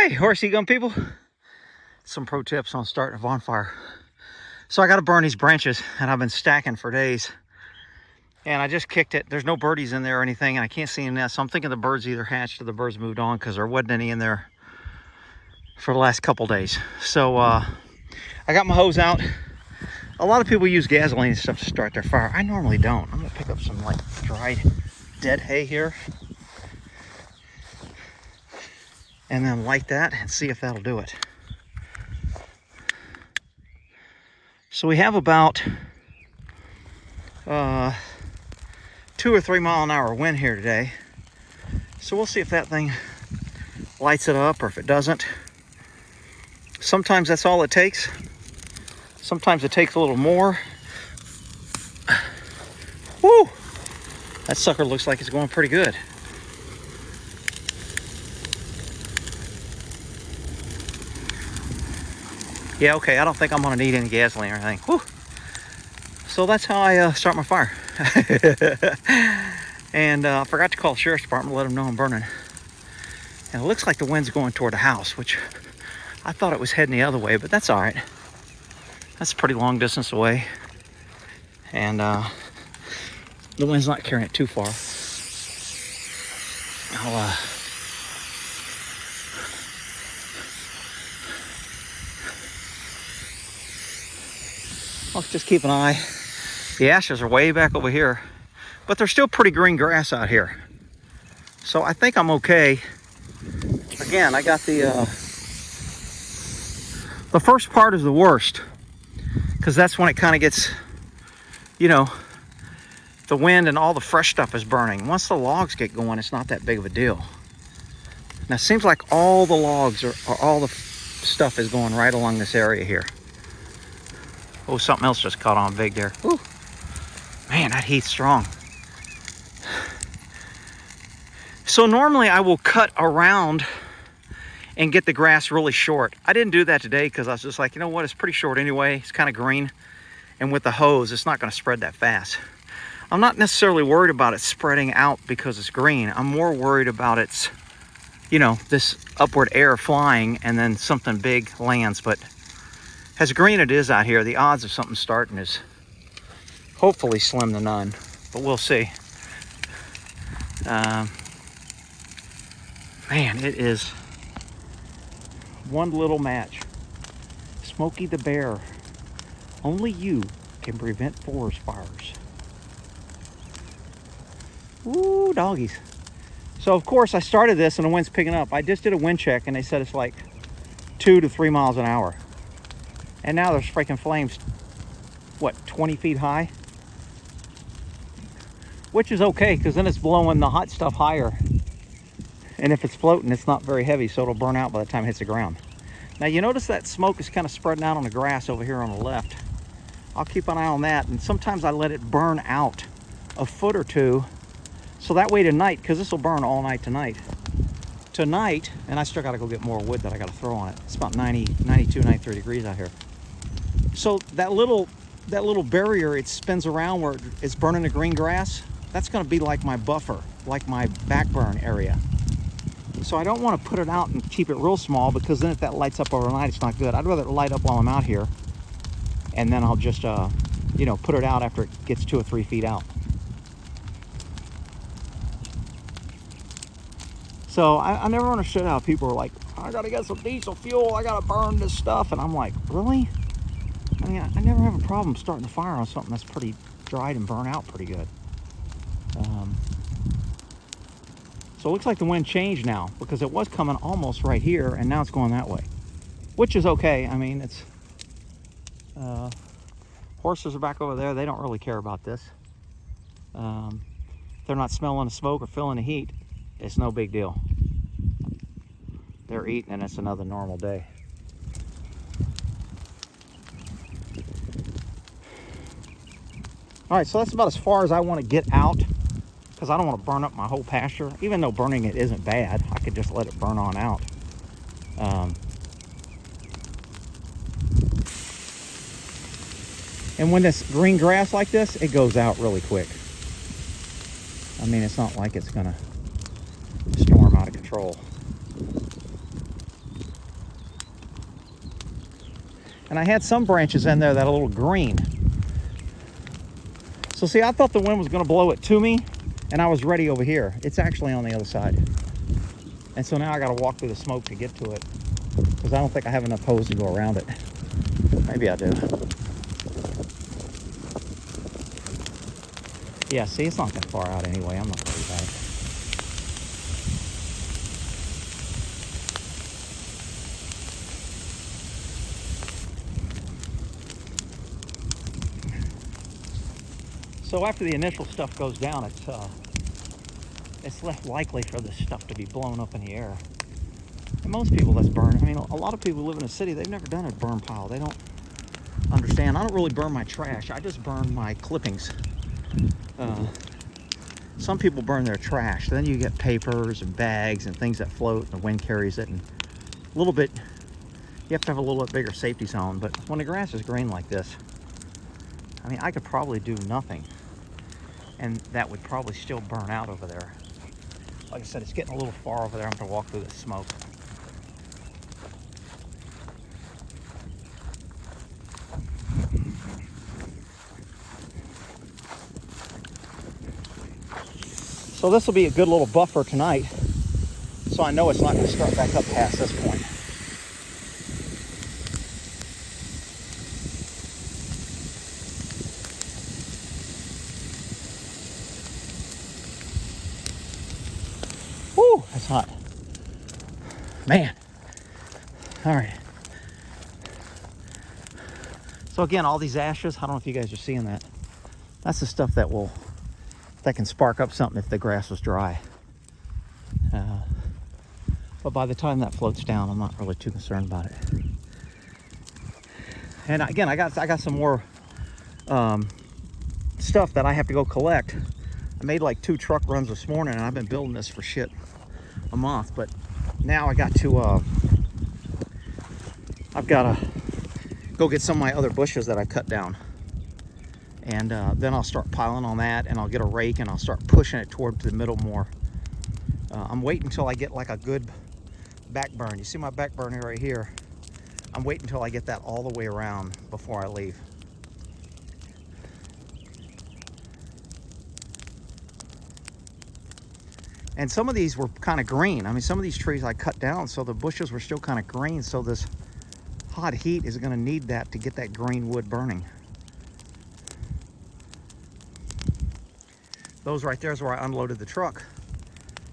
Hey, horsey gun people. Some pro tips on starting a bonfire. So I got to burn these branches, and I've been stacking for days. And I just kicked it. There's no birdies in there or anything, and I can't see any nest. So I'm thinking the birds either hatched or the birds moved on because there wasn't any in there for the last couple days. So I got my hose out. A lot of people use gasoline and stuff to start their fire. I normally don't. I'm gonna pick up some like dried dead hay here and then light that and see if that'll do it. So we have about 2 or 3 mile an hour wind here today. So we'll see if that thing lights it up or if it doesn't. Sometimes that's all it takes. Sometimes it takes a little more. Woo! That sucker looks like it's going pretty good. Yeah, okay, I don't think I'm gonna need any gasoline or anything. Woo! So that's how I start my fire. And I forgot to call the sheriff's department to let them know I'm burning. And it looks like the wind's going toward the house, which I thought it was heading the other way, but that's all right. That's a pretty long distance away. And the wind's not carrying it too far. I'll just keep an eye. The ashes are way back over here, but there's still pretty green grass out here. So I think I'm okay. Again, I got the first part is the worst, because that's when it kind of gets, you know, the wind and all the fresh stuff is burning. Once the logs get going, it's not that big of a deal. Now it seems like all the logs or all the stuff is going right along this area here. Oh, something else just caught on big there. Ooh, man, that heat's strong. So normally I will cut around and get the grass really short. I didn't do that today because I was just like, you know what, it's pretty short anyway. It's kind of green. And with the hose, it's not going to spread that fast. I'm not necessarily worried about it spreading out because it's green. I'm more worried about its, you know, this upward air flying and then something big lands. But as green it is out here, the odds of something starting is hopefully slim to none. But we'll see. Man, it is one little match. Smokey the Bear. Only you can prevent forest fires. Ooh, doggies. So of course I started this and the wind's picking up. I just did a wind check and they said it's like 2 to 3 miles an hour. And now there's freaking flames, what, 20 feet high? Which is okay, because then it's blowing the hot stuff higher. And if it's floating, it's not very heavy, so it'll burn out by the time it hits the ground. Now you notice that smoke is kind of spreading out on the grass over here on the left. I'll keep an eye on that, and sometimes I let it burn out a foot or two, so that way tonight, because this will burn all night tonight. Tonight, and I still got to go get more wood that I got to throw on it. It's about 92, 93 degrees out here. So that little barrier, it spins around where it's burning the green grass. That's going to be like my buffer, like my backburn area. So I don't want to put it out and keep it real small, because then if that lights up overnight, it's not good. I'd rather it light up while I'm out here, and then I'll just, you know, put it out after it gets 2 or 3 feet out. So I never understood how people are like, I gotta get some diesel fuel, I gotta burn this stuff. And I'm like, really? I mean, I never have a problem starting a fire on something that's pretty dried and burn out pretty good. So it looks like the wind changed now, because it was coming almost right here and now it's going that way, which is okay. I mean, it's horses are back over there. They don't really care about this. They're not smelling the smoke or feeling the heat. It's no big deal. They're eating and it's another normal day. All right, so that's about as far as I want to get out, because I don't want to burn up my whole pasture. Even though burning it isn't bad, I could just let it burn on out. And when this green grass like this, it goes out really quick. I mean, it's not like it's gonna storm out of control. And I had some branches in there that are a little green. So see, I thought the wind was going to blow it to me, and I was ready over here. It's actually on the other side. And so now I got to walk through the smoke to get to it, because I don't think I have enough hose to go around it. Maybe I do. Yeah, see, it's not that far out anyway. I'm not worried about it. So after the initial stuff goes down, it's less likely for this stuff to be blown up in the air. And most people that's burn, I mean, a lot of people who live in a city, they've never done a burn pile. They don't understand. I don't really burn my trash. I just burn my clippings. Some people burn their trash. Then you get papers and bags and things that float and the wind carries it. And a little bit, you have to have a little bit bigger safety zone. But when the grass is green like this, I mean, I could probably do nothing, and that would probably still burn out over there. Like I said, it's getting a little far over there. I'm gonna walk through the smoke. So this will be a good little buffer tonight, so I know it's not gonna start back up past this point. Woo, that's hot. Man. All right. So again, all these ashes, I don't know if you guys are seeing that. That's the stuff that can spark up something if the grass was dry. But by the time that floats down, I'm not really too concerned about it. And again, I got some more stuff that I have to go collect. I made like 2 truck runs this morning, and I've been building this for shit a month, but now I've got to go get some of my other bushes that I cut down, and then I'll start piling on that, and I'll get a rake and I'll start pushing it toward the middle more. I'm waiting until I get like a good back burn. You see my back burn right here? I'm waiting until I get that all the way around before I leave. And some of these were kind of green. I mean, some of these trees I cut down, so the bushes were still kind of green. So this hot heat is going to need that to get that green wood burning. Those right there is where I unloaded the truck.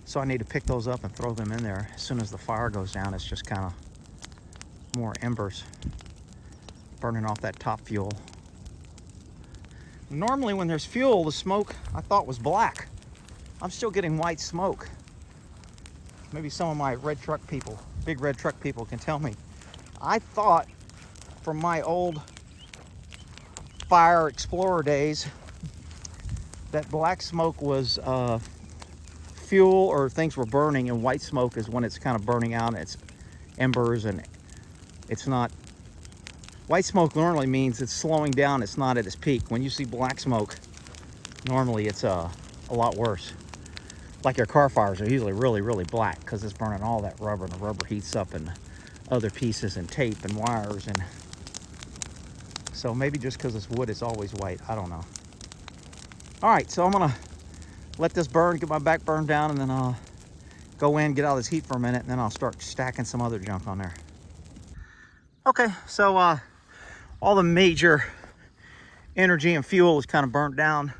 So I need to pick those up and throw them in there. As soon as the fire goes down, it's just kind of more embers burning off that top fuel. Normally when there's fuel, the smoke I thought was black. I'm still getting white smoke. Maybe some of my red truck people, big red truck people, can tell me. I thought from my old fire explorer days that black smoke was fuel or things were burning, and white smoke is when it's kind of burning out and it's embers, and it's not. White smoke normally means it's slowing down, it's not at its peak. When you see black smoke, normally it's a lot worse. Like your car fires are usually really, really black because it's burning all that rubber, and the rubber heats up and other pieces and tape and wires. And so maybe just because it's wood, it's always white. I don't know. All right, so I'm gonna let this burn, get my back burned down, and then I'll go in, get out of this heat for a minute, and then I'll start stacking some other junk on there. Okay, so all the major energy and fuel is kind of burnt down.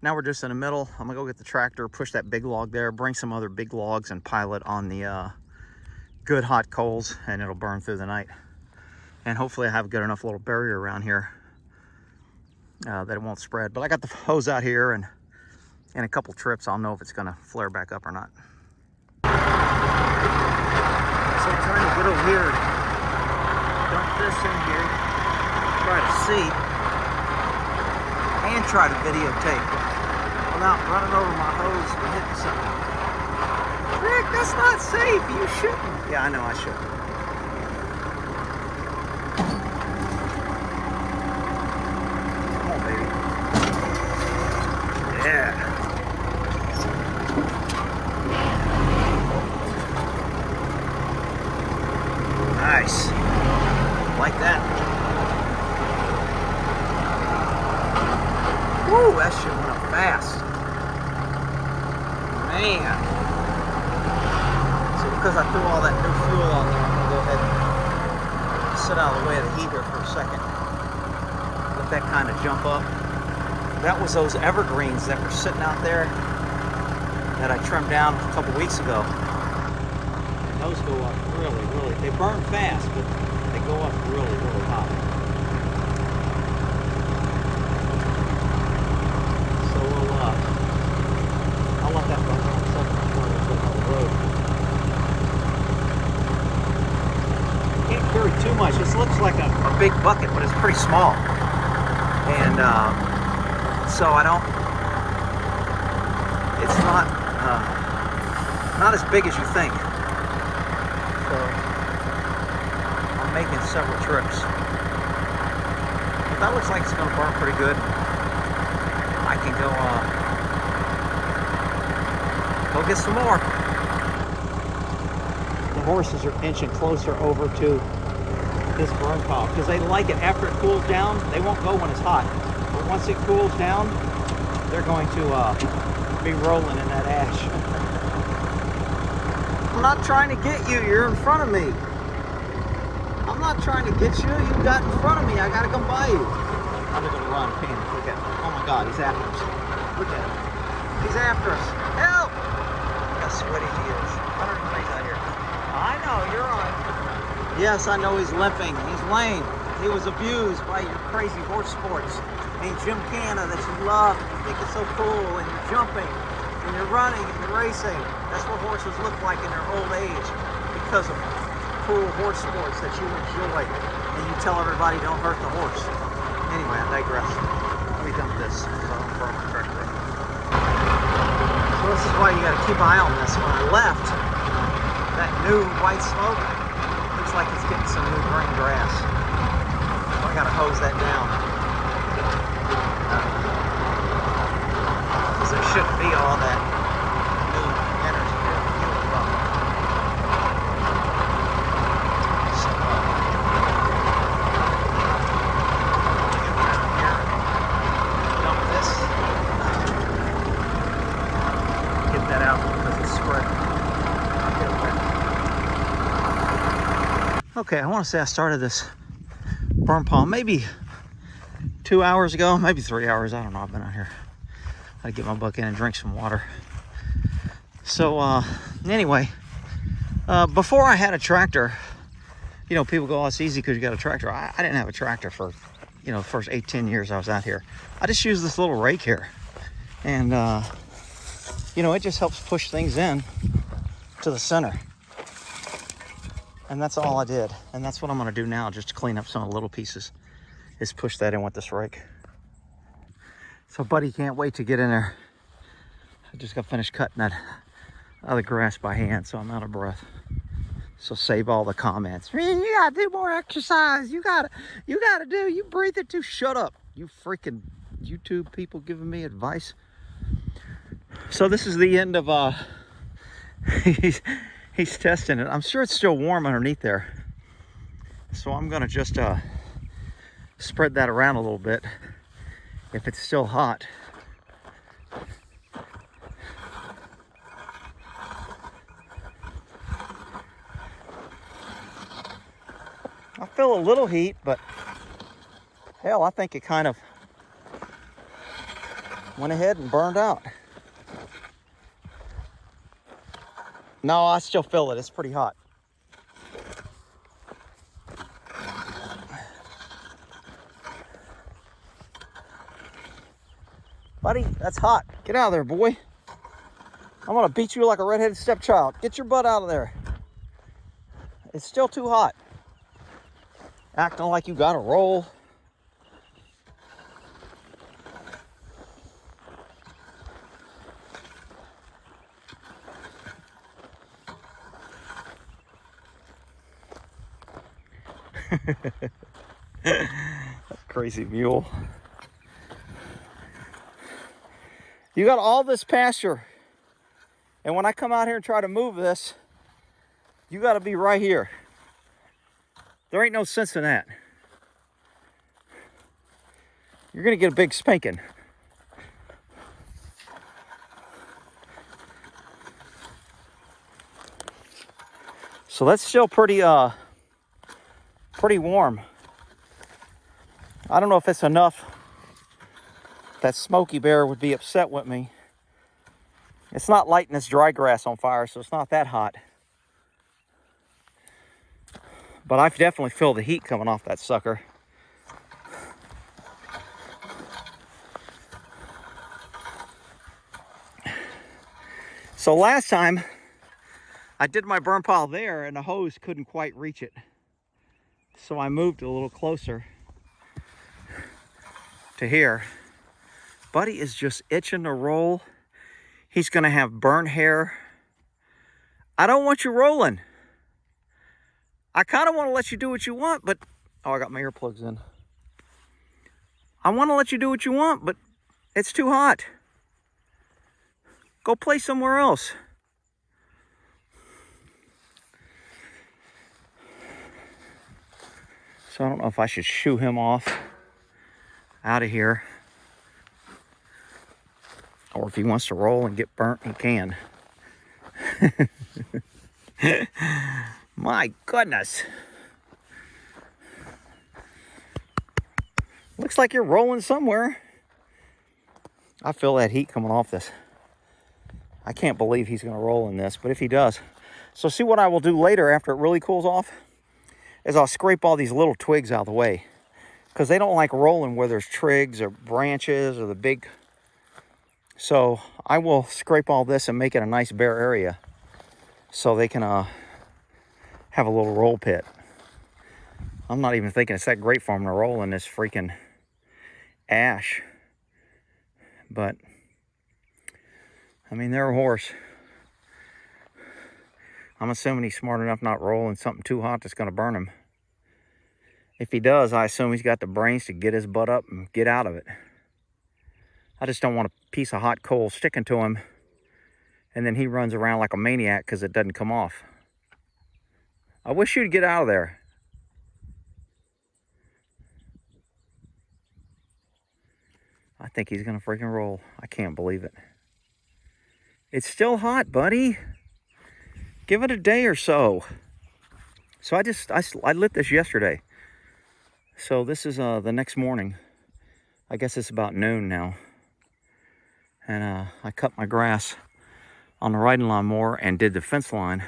Now we're just in the middle. I'm gonna go get the tractor, push that big log there, bring some other big logs and pile it on the good hot coals, and it'll burn through the night. And hopefully I have a good enough little barrier around here that it won't spread. But I got the hose out here, and in a couple trips I'll know if it's gonna flare back up or not. So I'm trying to get over here, dump this in here, try to see, and try to videotape without running over my hose or hitting something. Rick, that's not safe. You shouldn't. Yeah, I know I shouldn't. Come on, baby. Yeah. Nice. Like that. Woo, that shit went up fast. Man. So because I threw all that new fuel on there, I'm gonna go ahead and sit out of the way of the heat here for a second. Let that kind of jump up. That was those evergreens that were sitting out there that I trimmed down a couple weeks ago. And those go up really, really, they burn fast, but they go up really, really hot. So I'll let that burn for a second before I go on the road. Can't carry too much. This looks like a big bucket, but it's pretty small. And so I don't, it's not as big as you think. So I'm making several trips. But that looks like it's going to burn pretty good. I can go get some more. The horses are inching closer over to this burn pile because they like it after it cools down. They won't go when it's hot, but once it cools down, they're going to be rolling in that ash. I'm not trying to get you. You're in front of me. I'm not trying to get you. You got in front of me. I gotta come by you. I'm gonna run. Panic. Look at him. Oh my God, he's after us. Look at him. He's after us. Help! Look how sweaty he is. 100 degrees out here. I know, you're on. Yes, I know he's limping. He's lame. He was abused by your crazy horse sports. And gymkhana that you love, and you think it's so cool, and you're jumping, and you're running, and you're racing. That's what horses look like in their old age because of cool horse sports that you enjoy. And you tell everybody don't hurt the horse. Anyway, I digress. We dumped this, so I'm burning my tractor. So this is why you got to keep an eye on this. When I left, that new white smoke looks like it's getting some new green grass. So I got to hose that down. Because there shouldn't be all that new energy there. So, get around here, dump this, get that out because it's spread. Okay, I want to say I started this burn pile maybe 2 hours ago, maybe 3 hours. I don't know. I've been out here. I gotta get my bucket and drink some water. So anyway, before I had a tractor, you know, people go, oh, it's easy because you got a tractor. I didn't have a tractor for, you know, the first 8-10 years I was out here. I just used this little rake here, and you know, it just helps push things in to the center. And that's all I did. And that's what I'm gonna do now, just to clean up some of the little pieces, is push that in with this rake. So Buddy can't wait to get in there. I just got finished cutting that other grass by hand, so I'm out of breath. So save all the comments. Man, you gotta do more exercise. You gotta do, you breathe it too. Shut up, you freaking YouTube people giving me advice. So this is the end of, he's testing it. I'm sure it's still warm underneath there. So I'm gonna just spread that around a little bit. If it's still hot, I feel a little heat, but hell, I think it kind of went ahead and burned out. No, I still feel it. It's pretty hot. Buddy, that's hot. Get out of there, boy. I'm gonna beat you like a redheaded stepchild. Get your butt out of there. It's still too hot. Acting like you gotta roll. Crazy mule. You got all this pasture, and when I come out here and try to move this, you got to be right here. There ain't no sense in that. You're gonna get a big spanking. So that's still pretty warm. I don't know if it's enough that Smokey Bear would be upset with me. It's not lighting this dry grass on fire, so it's not that hot. But I definitely feel the heat coming off that sucker. So last time, I did my burn pile there and the hose couldn't quite reach it. So I moved a little closer to here. Buddy is just itching to roll. He's gonna have burnt hair. I don't want you rolling. I kind of want to let you do what you want, but... Oh, I got my earplugs in. I want to let you do what you want, but it's too hot. Go play somewhere else. So I don't know if I should shoo him off out of here. Or if he wants to roll and get burnt, he can. My goodness. Looks like you're rolling somewhere. I feel that heat coming off this. I can't believe he's going to roll in this, but if he does. So see what I will do later after it really cools off is I'll scrape all these little twigs out of the way because they don't like rolling where there's twigs or branches or the big. So I will scrape all this and make it a nice bare area so they can have a little roll pit. I'm not even thinking it's that great for them to roll in this freaking ash. But, I mean, they're a horse. I'm assuming he's smart enough not rolling something too hot that's going to burn him. If he does, I assume he's got the brains to get his butt up and get out of it. I just don't want a piece of hot coal sticking to him and then he runs around like a maniac because it doesn't come off. I wish you'd get out of there. I think he's going to freaking roll. I can't believe it. It's still hot, buddy. Give it a day or so. So I lit this yesterday. So this is the next morning. I guess it's about noon now. And I cut my grass on the riding lawnmower and did the fence line.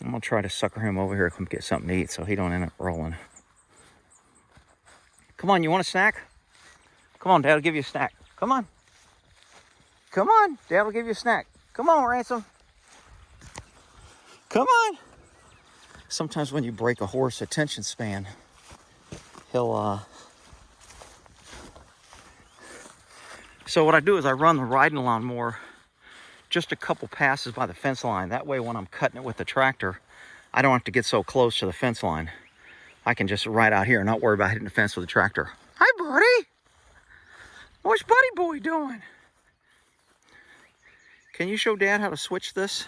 I'm going to try to sucker him over here, come get something to eat so he don't end up rolling. Come on, you want a snack? Come on, Dad will give you a snack. Come on. Come on, Dad will give you a snack. Come on, Ransom. Come on. Sometimes when you break a horse attention span, he'll... So what I do is I run the riding lawnmower just a couple passes by the fence line. That way when I'm cutting it with the tractor, I don't have to get so close to the fence line. I can just ride out here and not worry about hitting the fence with the tractor. Hi, buddy. What's Buddy Boy doing? Can you show Dad how to switch this?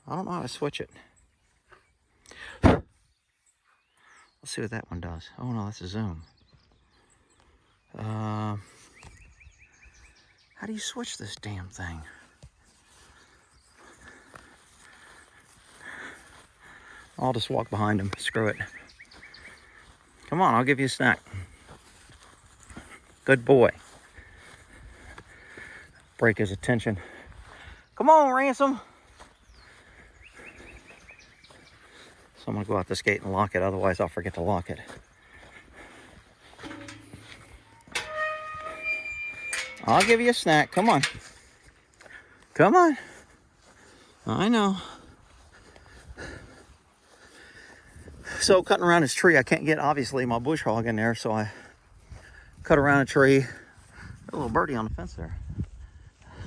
I don't know how to switch it. Let's see what that one does. Oh no, that's a zoom. How do you switch this damn thing? I'll just walk behind him. Screw it. Come on, I'll give you a snack. Good boy. Break his attention. Come on, Ransom. So I'm going to go out this gate and lock it. Otherwise, I'll forget to lock it. I'll give you a snack. Come on. Come on. I know. So cutting around this tree, I can't get, obviously, my bush hog in there. So I cut around a tree. A little birdie on the fence there.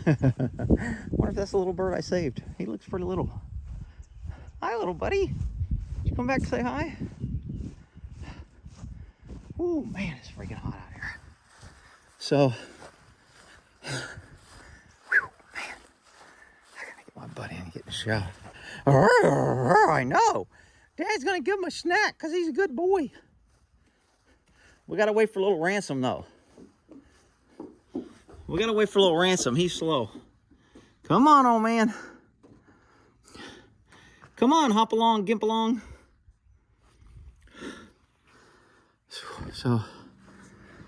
Wonder if that's the little bird I saved. He looks pretty little. Hi, little buddy. Did you come back to say hi? Ooh, man, it's freaking hot out here. So, whew, man, I gotta get my buddy and get in the shower. I know. Dad's gonna give him a snack because he's a good boy. We gotta wait for little Ransom though. We gotta wait for little Ransom. He's slow. Come on, old man. Come on, hop along, gimp along. So,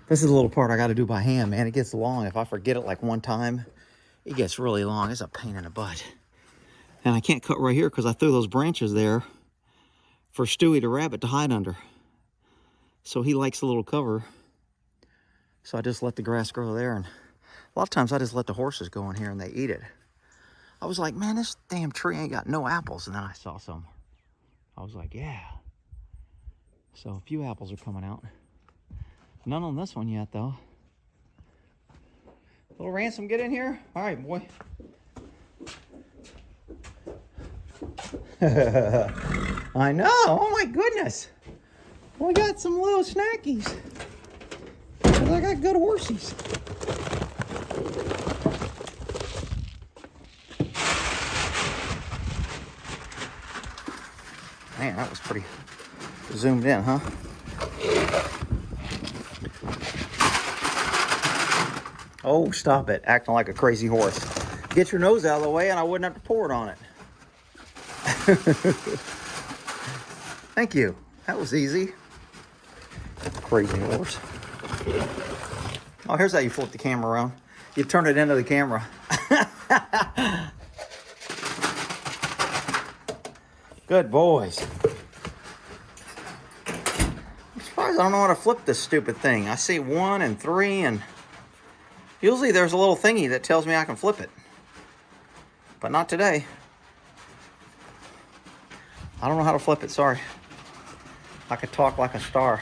this is a little part I got to do by hand, man. It gets long. If I forget it like one time, it gets really long. It's a pain in the butt. And I can't cut right here because I threw those branches there for Stewie the rabbit to hide under. So he likes a little cover. So I just let the grass grow there. And a lot of times I just let the horses go in here and they eat it. I was like, man, this damn tree ain't got no apples. And then I saw some. I was like, yeah. So a few apples are coming out. None on this one yet, though. Little Ransom, get in here. All right, boy. I know. Oh, my goodness. We got some little snackies. I got good horsies. Man, that was pretty zoomed in, huh? Oh, stop it. Acting like a crazy horse. Get your nose out of the way and I wouldn't have to pour it on it. Thank you. That was easy. Crazy horse. Oh, here's how you flip the camera around. You turn it into the camera. Good boys. I'm surprised I don't know how to flip this stupid thing. I see 1 and 3 and usually there's a little thingy that tells me I can flip it. But not today. I don't know how to flip it, sorry. I could talk like a star.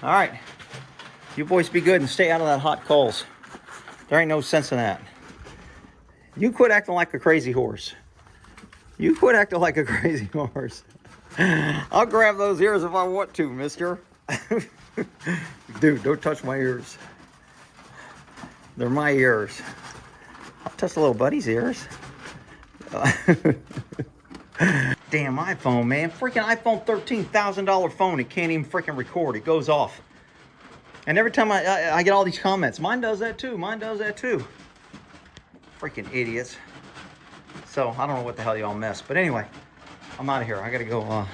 All right. You boys be good and stay out of that hot coals. There ain't no sense in that. You quit acting like a crazy horse. You quit acting like a crazy horse. I'll grab those ears if I want to, mister. Dude, don't touch my ears. They're my ears. I'll touch the little buddy's ears. Damn iPhone, man. Freaking iPhone $13,000 phone. It can't even freaking record. It goes off. And every time I get all these comments, mine does that too. Mine does that too. Freaking idiots. So, I don't know what the hell y'all missed. But anyway, I'm out of here. I gotta go. Oh,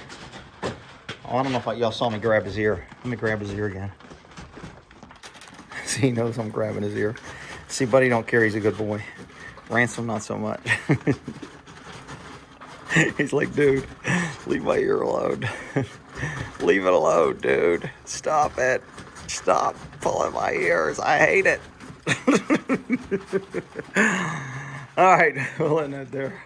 I don't know if y'all saw me grab his ear. Let me grab his ear again. See, he knows I'm grabbing his ear. See, Buddy don't care. He's a good boy. Ransom, not so much. He's like, dude, leave my ear alone. Leave it alone, dude. Stop it. Stop pulling my ears. I hate it. All right, we'll end that there.